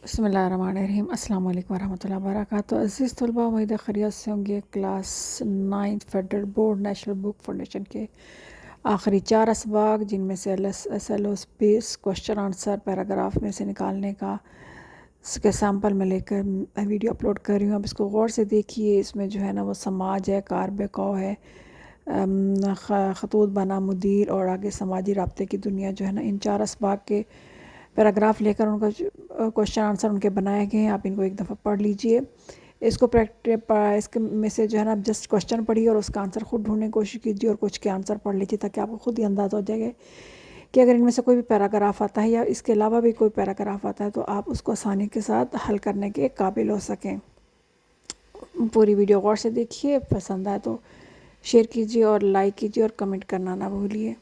بسم اللہ الرحمن الرحیم۔ السلام علیکم ورحمۃ اللہ وبرکاتہ۔ عزیز طلباء، امید ہے خیریت سے ہوں گے۔ کلاس 9 فیڈرل بورڈ نیشنل بک فاؤنڈیشن کے آخری 4 اسباق، جن میں سے S L O space question answer paragraph میں سے نکالنے کا اس کے سیمپل میں لے کر ویڈیو اپلوڈ کر رہی ہوں۔ اب اس کو غور سے دیکھیے۔ اس میں جو ہے نا وہ سماج ہے، کار بقاؤ ہے، خطوط بنا مدیر، اور آگے سماجی رابطے کی دنیا جو ہے نا، ان 4 اسباق کے پیراگراف لے کر ان کا کوشچن آنسر ان کے بنائے گئے ہیں۔ آپ ان کو ایک دفعہ پڑھ لیجئے۔ اس کو اس کے میں سے جو ہے نا جسٹ کوشچن پڑھیے اور اس کا آنسر خود ڈھونڈنے کی کوشش کیجیے، اور کچھ کے آنسر پڑھ لیجیے تاکہ آپ کو خود ہی اندازہ ہو جائے گا کہ اگر ان میں سے کوئی بھی پیراگراف آتا ہے یا اس کے علاوہ بھی کوئی پیراگراف آتا ہے تو آپ اس کو آسانی کے ساتھ حل کرنے کے قابل ہو سکیں۔ پوری ویڈیو غور سے دیکھیے، پسند آئے تو شیئر کیجیے اور لائک کیجیے اور کمنٹ کرنا نہ بھولیے۔